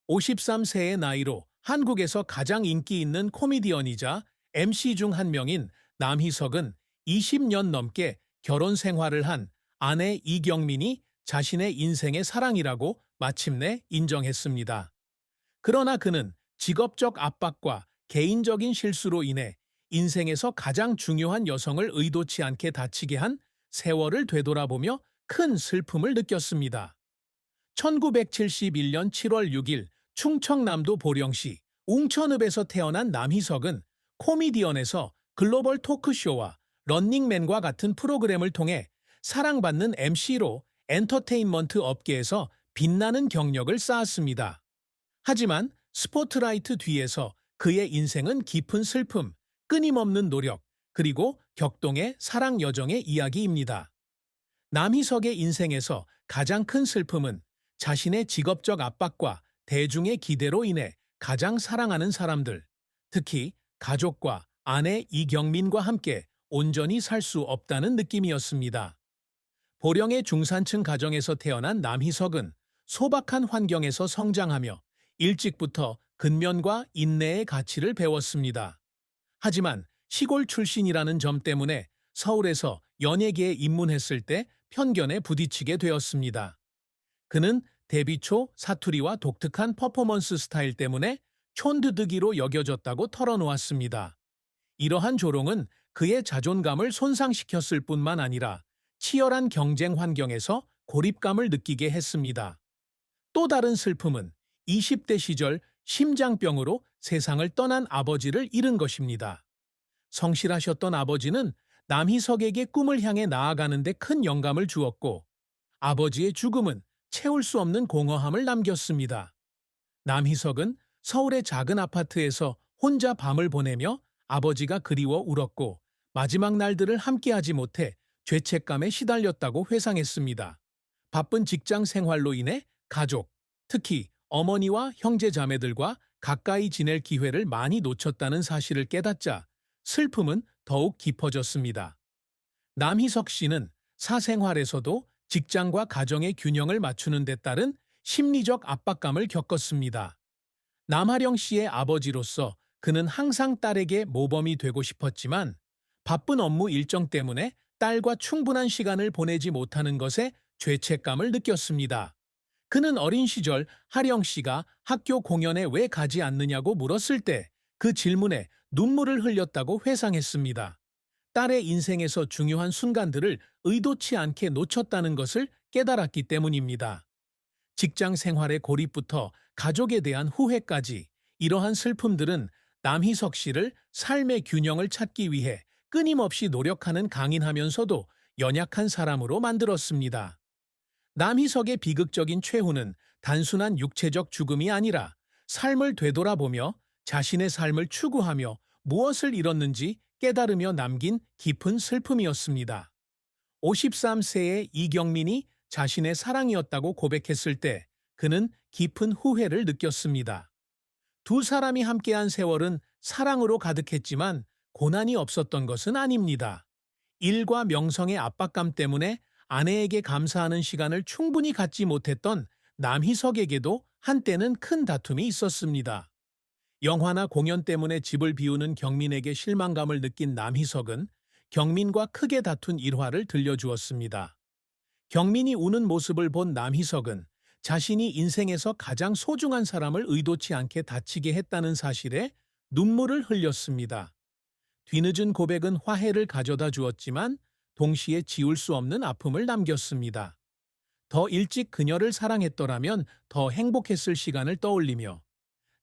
53세의 나이로 한국에서 가장 인기 있는 코미디언이자 MC 중 한 명인 남희석은 20년 넘게 결혼 생활을 한 아내 이경민이 자신의 인생의 사랑이라고 마침내 인정했습니다. 그러나 그는 직업적 압박과 개인적인 실수로 인해 인생에서 가장 중요한 여성을 의도치 않게 다치게 한 세월을 되돌아보며 큰 슬픔을 느꼈습니다. 1971년 7월 6일 충청남도 보령시 웅천읍에서 태어난 남희석은 코미디언에서 글로벌 토크쇼와 런닝맨과 같은 프로그램을 통해 사랑받는 MC로 엔터테인먼트 업계에서 빛나는 경력을 쌓았습니다. 하지만 스포트라이트 뒤에서 그의 인생은 깊은 슬픔, 끊임없는 노력, 그리고 격동의 사랑 여정의 이야기입니다. 남희석의 인생에서 가장 큰 슬픔은 자신의 직업적 압박과 대중의 기대로 인해 가장 사랑하는 사람들, 특히 가족과 아내 이경민과 함께 온전히 살 수 없다는 느낌이었습니다. 보령의 중산층 가정에서 태어난 남희석은 소박한 환경에서 성장하며 일찍부터 근면과 인내의 가치를 배웠습니다. 하지만 시골 출신이라는 점 때문에 서울에서 연예계에 입문했을 때 편견에 부딪히게 되었습니다. 그는 데뷔 초 사투리와 독특한 퍼포먼스 스타일 때문에 촌두드기로 여겨졌다고 털어놓았습니다. 이러한 조롱은 그의 자존감을 손상시켰을 뿐만 아니라 치열한 경쟁 환경에서 고립감을 느끼게 했습니다. 또 다른 슬픔은 20대 시절 심장병으로 세상을 떠난 아버지를 잃은 것입니다. 성실하셨던 아버지는 남희석에게 꿈을 향해 나아가는 데 큰 영감을 주었고, 아버지의 죽음은 채울 수 없는 공허함을 남겼습니다. 남희석은 서울의 작은 아파트에서 혼자 밤을 보내며 아버지가 그리워 울었고, 마지막 날들을 함께하지 못해 죄책감에 시달렸다고 회상했습니다. 바쁜 직장 생활로 인해 가족, 특히 어머니와 형제 자매들과 가까이 지낼 기회를 많이 놓쳤다는 사실을 깨닫자 슬픔은 더욱 깊어졌습니다. 남희석 씨는 사생활에서도 직장과 가정의 균형을 맞추는 데 따른 심리적 압박감을 겪었습니다. 남하령 씨의 아버지로서 그는 항상 딸에게 모범이 되고 싶었지만 바쁜 업무 일정 때문에 딸과 충분한 시간을 보내지 못하는 것에 죄책감을 느꼈습니다. 그는 어린 시절 하령 씨가 학교 공연에 왜 가지 않느냐고 물었을 때 그 질문에 눈물을 흘렸다고 회상했습니다. 딸의 인생에서 중요한 순간들을 의도치 않게 놓쳤다는 것을 깨달았기 때문입니다. 직장 생활의 고립부터 가족에 대한 후회까지 이러한 슬픔들은 남희석 씨를 삶의 균형을 찾기 위해 끊임없이 노력하는 강인하면서도 연약한 사람으로 만들었습니다. 남희석의 비극적인 최후는 단순한 육체적 죽음이 아니라 삶을 되돌아보며 자신의 삶을 추구하며 무엇을 잃었는지 깨달으며 남긴 깊은 슬픔이었습니다. 53세의 이경민이 자신의 사랑이었다고 고백했을 때 그는 깊은 후회를 느꼈습니다. 두 사람이 함께한 세월은 사랑으로 가득했지만 고난이 없었던 것은 아닙니다. 일과 명성의 압박감 때문에 아내에게 감사하는 시간을 충분히 갖지 못했던 남희석에게도 한때는 큰 다툼이 있었습니다. 영화나 공연 때문에 집을 비우는 경민에게 실망감을 느낀 남희석은 경민과 크게 다툰 일화를 들려주었습니다. 경민이 우는 모습을 본 남희석은 자신이 인생에서 가장 소중한 사람을 의도치 않게 다치게 했다는 사실에 눈물을 흘렸습니다. 뒤늦은 고백은 화해를 가져다 주었지만 동시에 지울 수 없는 아픔을 남겼습니다. 더 일찍 그녀를 사랑했더라면 더 행복했을 시간을 떠올리며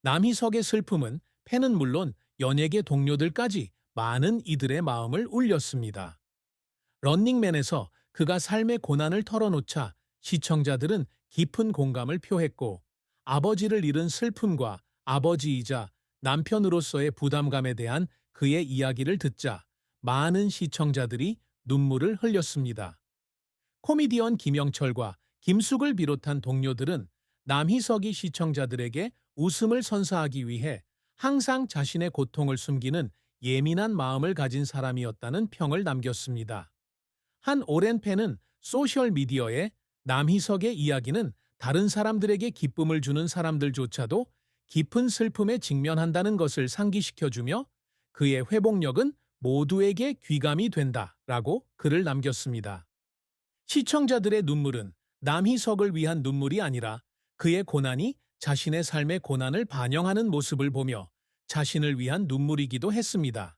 남희석의 슬픔은 팬은 물론 연예계 동료들까지 많은 이들의 마음을 울렸습니다. 런닝맨에서 그가 삶의 고난을 털어놓자 시청자들은 깊은 공감을 표했고 아버지를 잃은 슬픔과 아버지이자 남편으로서의 부담감에 대한 그의 이야기를 듣자 많은 시청자들이 눈물을 흘렸습니다. 코미디언 김영철과 김숙을 비롯한 동료들은 남희석이 시청자들에게 웃음을 선사하기 위해 항상 자신의 고통을 숨기는 예민한 마음을 가진 사람이었다는 평을 남겼습니다. 한 오랜 팬은 소셜미디어에 남희석의 이야기는 다른 사람들에게 기쁨을 주는 사람들조차도 깊은 슬픔에 직면한다는 것을 상기시켜주며 그의 회복력은 모두에게 귀감이 된다라고 글을 남겼습니다. 시청자들의 눈물은 남희석을 위한 눈물이 아니라 그의 고난이 자신의 삶의 고난을 반영하는 모습을 보며 자신을 위한 눈물이기도 했습니다.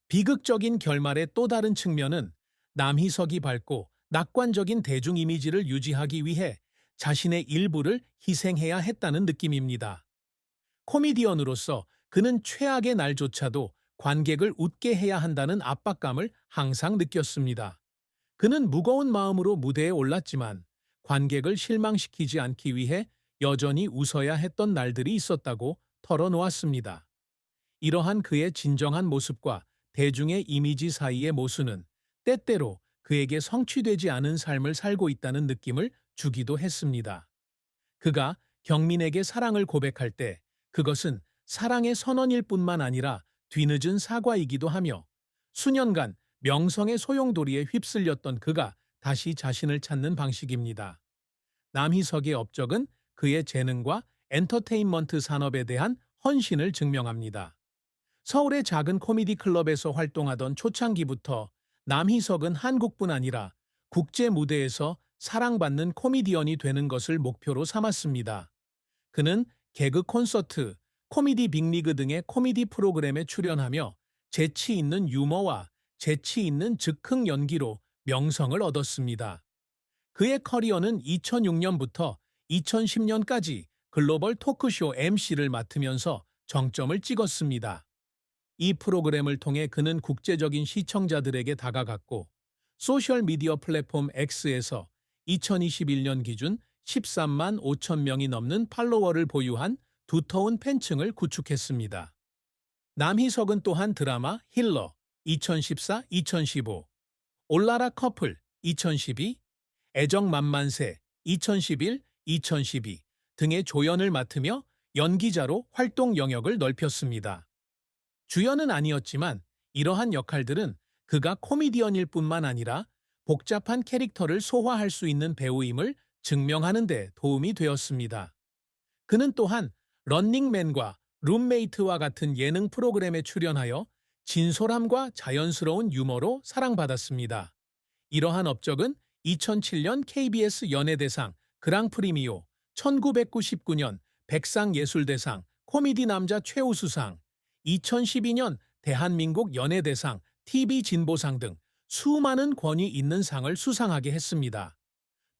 비극적인 결말의 또 다른 측면은 남희석이 밝고 낙관적인 대중 이미지를 유지하기 위해 자신의 일부를 희생해야 했다는 느낌입니다. 코미디언으로서 그는 최악의 날조차도 관객을 웃게 해야 한다는 압박감을 항상 느꼈습니다. 그는 무거운 마음으로 무대에 올랐지만 관객을 실망시키지 않기 위해 여전히 웃어야 했던 날들이 있었다고 털어놓았습니다. 이러한 그의 진정한 모습과 대중의 이미지 사이의 모순은 때때로 그에게 성취되지 않은 삶을 살고 있다는 느낌을 주기도 했습니다. 그가 경민에게 사랑을 고백할 때 그것은 사랑의 선언일 뿐만 아니라 뒤늦은 사과이기도 하며 수년간 명성의 소용돌이에 휩쓸렸던 그가 다시 자신을 찾는 방식입니다. 남희석의 업적은 그의 재능과 엔터테인먼트 산업에 대한 헌신을 증명합니다. 서울의 작은 코미디 클럽에서 활동하던 초창기부터 남희석은 한국뿐 아니라 국제 무대에서 사랑받는 코미디언이 되는 것을 목표로 삼았습니다. 그는 개그 콘서트, 코미디 빅리그 등의 코미디 프로그램에 출연하며 재치 있는 유머와 재치 있는 즉흥 연기로 명성을 얻었습니다. 그의 커리어는 2006년부터 2010년까지 글로벌 토크쇼 MC를 맡으면서 정점을 찍었습니다. 이 프로그램을 통해 그는 국제적인 시청자들에게 다가갔고 소셜미디어 플랫폼 X에서 2021년 기준 13만 5천 명이 넘는 팔로워를 보유한 두터운 팬층을 구축했습니다. 남희석은 또한 드라마 힐러 2014-2015, 올라라 커플 2012, 애정만만세 2011-2012 등의 조연을 맡으며 연기자로 활동 영역을 넓혔습니다. 주연은 아니었지만 이러한 역할들은 그가 코미디언일 뿐만 아니라 복잡한 캐릭터를 소화할 수 있는 배우임을 증명하는 데 도움이 되었습니다. 그는 또한 런닝맨과 룸메이트와 같은 예능 프로그램에 출연하여 진솔함과 자연스러운 유머로 사랑받았습니다. 이러한 업적은 2007년 KBS 연예대상 그랑프리미오, 1999년 백상예술대상 코미디 남자 최우수상, 2012년 대한민국 연예대상 TV진보상 등 수많은 권위 있는 상을 수상하게 했습니다.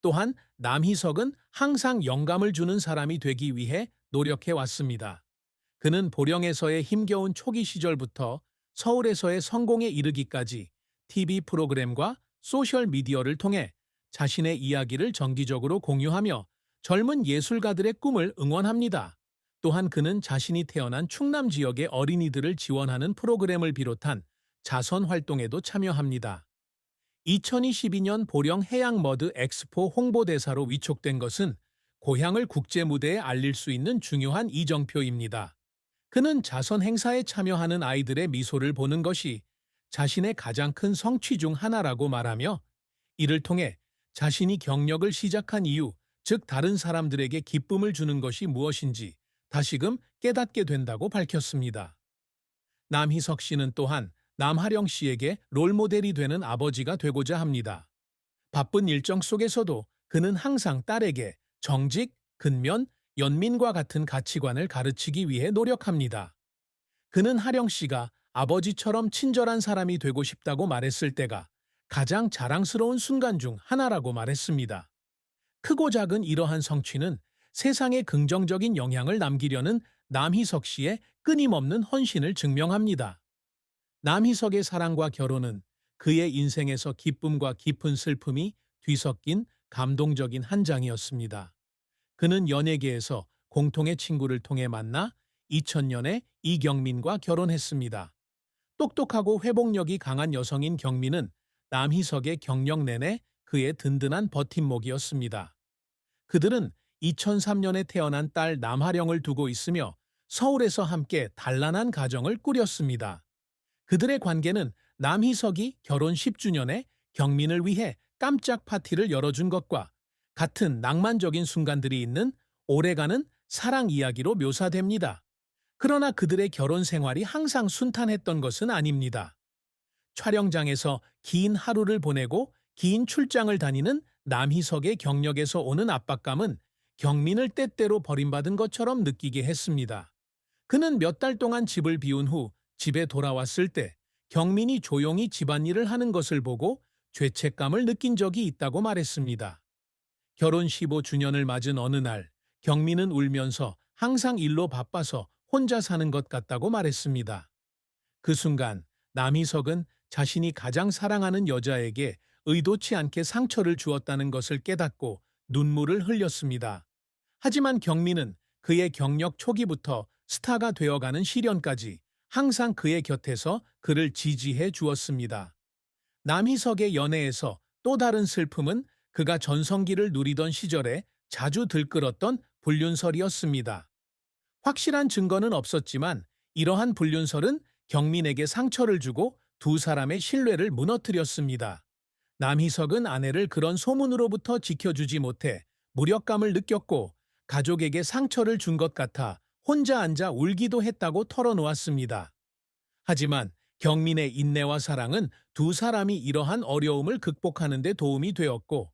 또한 남희석은 항상 영감을 주는 사람이 되기 위해 노력해왔습니다. 그는 보령에서의 힘겨운 초기 시절부터 서울에서의 성공에 이르기까지 TV 프로그램과 소셜미디어를 통해 자신의 이야기를 정기적으로 공유하며 젊은 예술가들의 꿈을 응원합니다. 또한 그는 자신이 태어난 충남 지역의 어린이들을 지원하는 프로그램을 비롯한 자선 활동에도 참여합니다. 2022년 보령 해양머드 엑스포 홍보대사로 위촉된 것은 고향을 국제무대에 알릴 수 있는 중요한 이정표입니다. 그는 자선 행사에 참여하는 아이들의 미소를 보는 것이 자신의 가장 큰 성취 중 하나라고 말하며 이를 통해 자신이 경력을 시작한 이유, 즉 다른 사람들에게 기쁨을 주는 것이 무엇인지 다시금 깨닫게 된다고 밝혔습니다. 남희석 씨는 또한 남하령 씨에게 롤모델이 되는 아버지가 되고자 합니다. 바쁜 일정 속에서도 그는 항상 딸에게 정직, 근면, 연민과 같은 가치관을 가르치기 위해 노력합니다. 그는 하령 씨가 아버지처럼 친절한 사람이 되고 싶다고 말했을 때가 가장 자랑스러운 순간 중 하나라고 말했습니다. 크고 작은 이러한 성취는 세상에 긍정적인 영향을 남기려는 남희석 씨의 끊임없는 헌신을 증명합니다. 남희석의 사랑과 결혼은 그의 인생에서 기쁨과 깊은 슬픔이 뒤섞인 감동적인 한 장이었습니다. 그는 연예계에서 공통의 친구를 통해 만나 2000년에 이경민과 결혼했습니다. 똑똑하고 회복력이 강한 여성인 경민은 남희석의 경력 내내 그의 든든한 버팀목이었습니다. 그들은 2003년에 태어난 딸 남하령을 두고 있으며 서울에서 함께 단란한 가정을 꾸렸습니다. 그들의 관계는 남희석이 결혼 10주년에 경민을 위해 깜짝 파티를 열어준 것과 같은 낭만적인 순간들이 있는 오래가는 사랑 이야기로 묘사됩니다. 그러나 그들의 결혼 생활이 항상 순탄했던 것은 아닙니다. 촬영장에서 긴 하루를 보내고 긴 출장을 다니는 남희석의 경력에서 오는 압박감은 경민을 때때로 버림받은 것처럼 느끼게 했습니다. 그는 몇 달 동안 집을 비운 후 집에 돌아왔을 때 경민이 조용히 집안일을 하는 것을 보고 죄책감을 느낀 적이 있다고 말했습니다. 결혼 15주년을 맞은 어느 날 경민은 울면서 항상 일로 바빠서 혼자 사는 것 같다고 말했습니다. 그 순간 남희석은 자신이 가장 사랑하는 여자에게 의도치 않게 상처를 주었다는 것을 깨닫고 눈물을 흘렸습니다. 하지만 경민은 그의 경력 초기부터 스타가 되어가는 시련까지 항상 그의 곁에서 그를 지지해 주었습니다. 남희석의 연애에서 또 다른 슬픔은 그가 전성기를 누리던 시절에 자주 들끓었던 불륜설이었습니다. 확실한 증거는 없었지만 이러한 불륜설은 경민에게 상처를 주고 두 사람의 신뢰를 무너뜨렸습니다. 남희석은 아내를 그런 소문으로부터 지켜주지 못해 무력감을 느꼈고 가족에게 상처를 준 것 같아 혼자 앉아 울기도 했다고 털어놓았습니다. 하지만 경민의 인내와 사랑은 두 사람이 이러한 어려움을 극복하는 데 도움이 되었고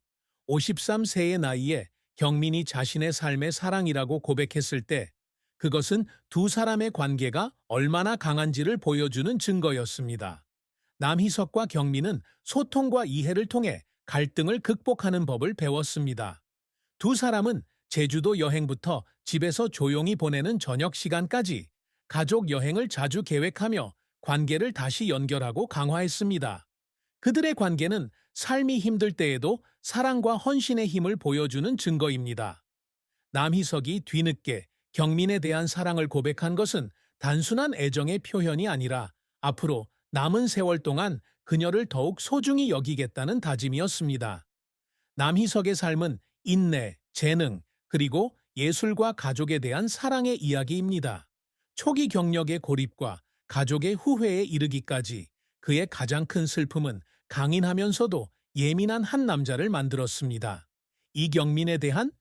53세의 나이에 경민이 자신의 삶의 사랑이라고 고백했을 때 그것은 두 사람의 관계가 얼마나 강한지를 보여주는 증거였습니다. 남희석과 경민은 소통과 이해를 통해 갈등을 극복하는 법을 배웠습니다. 두 사람은 제주도 여행부터 집에서 조용히 보내는 저녁 시간까지 가족 여행을 자주 계획하며 관계를 다시 연결하고 강화했습니다. 그들의 관계는 삶이 힘들 때에도 사랑과 헌신의 힘을 보여주는 증거입니다. 남희석이 뒤늦게 경민에 대한 사랑을 고백한 것은 단순한 애정의 표현이 아니라 앞으로 남은 세월 동안 그녀를 더욱 소중히 여기겠다는 다짐이었습니다. 남희석의 삶은 인내, 재능, 그리고 예술과 가족에 대한 사랑의 이야기입니다. 초기 경력의 고립과 가족의 후회에 이르기까지 그의 가장 큰 슬픔은 강인하면서도 예민한 한 남자를 만들었습니다. 이경민에 대한